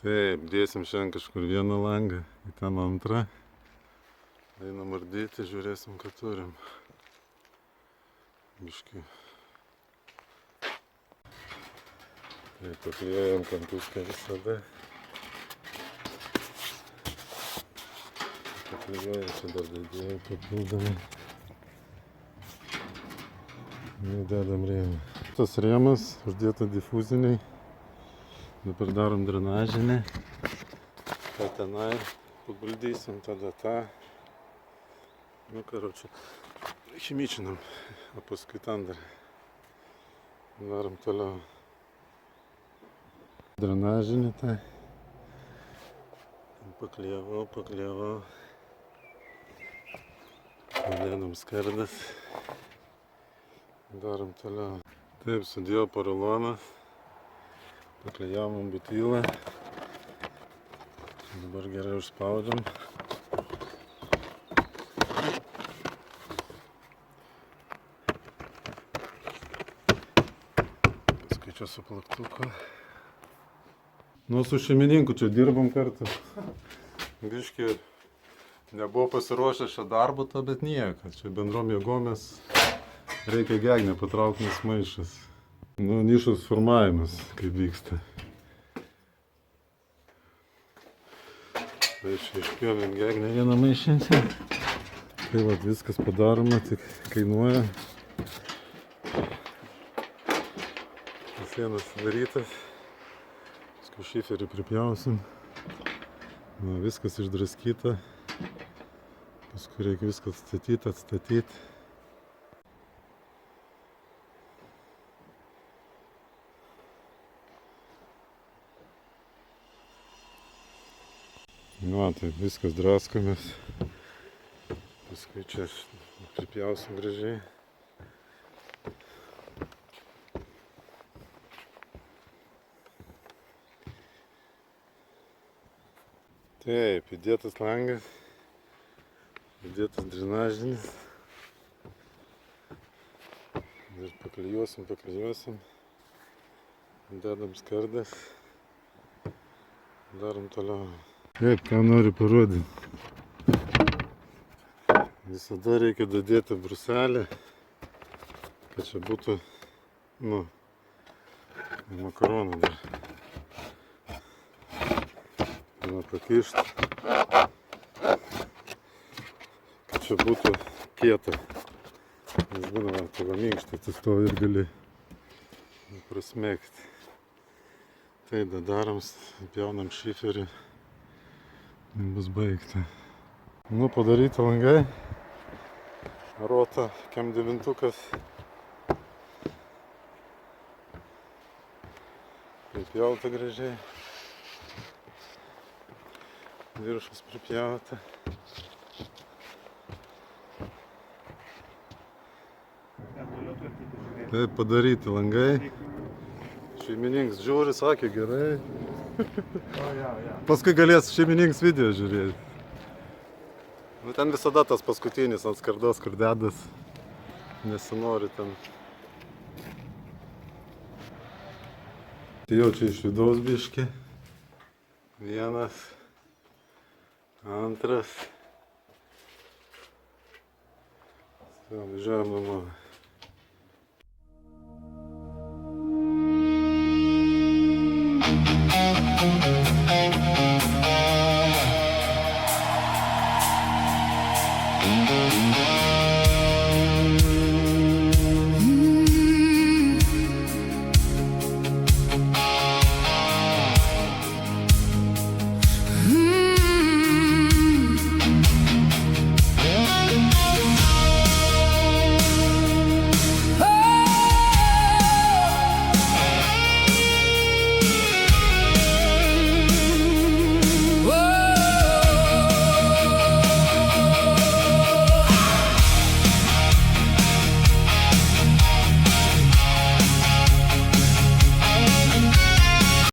Taip, dėsim šiandien kažkur vieną langą, į ten antrą. Einam ardyti, žiūrėsim, ką turim. Biškį. Taip, pakliejam kampus, ką visada. Pakliejam, čia dar dadėjau papildomai. Dedam rėmą. Tas rėmas uždėta difuziniai. Dabar darom drenažinę. Ką tenai paguldysim, tada tą. Nu, karočią, chimičinam, o paskui ten dar darom toliau. Drenažinį tai. Paklijavau. Padėdam skardas. Darom toliau. Taip, sudėjau poroloną. Paklijavom butylą. Dabar gerai užspaudžiam. Paskaičiu su plaktuku. Nu, su šeimininku čia dirbam kartu. Biškį nebuvo pasiruošęs šio darbo, bet nieko. Čia bendrom jėgomis reikia gegnę patraukti, nes maišas. Nu, nišos formavimas, kaip vyksta. Tai čia išpjovėm gegnę vieną maišinti. Tai vat viskas padaroma, tik kainuoja. Sienas darytas. Paskui šiferį pripjausim. Nu, viskas išdraskyta. Paskui reikia viską atstatyti. Nu, tai viskas draskomės. Paskui čia pripjausim gražiai. Taip, įdėtas langas, įdėtas drenažinis. Ir paklijuosim. Dedam skardas. Darom toliau. Taip, ką noriu parodyti. Visada reikia dadėti bruselę, kad čia būtų, nu, makaronų dar. Pakišti, kad čia būtų kieta. Nes būna, tavo minkšta, atsistovi ir gali prasmegti. Tai darom, pjaunam šiferį. Bus baigta. Nu, padaryti langai. Rota, kem devintukas. Pripjauta gražiai. Viršus pripjauta. Taip, padaryti langai. Šeimininkas žiūri, sakė gerai. Paskui galės šeimininkas video žiūrėti. Nu, ten visada tas paskutinis ant skardos, kur dedas. Nesinori ten. Tai jau čia iš vidaus biškį. Vienas. Antras. Važiuojam namo. Thank you.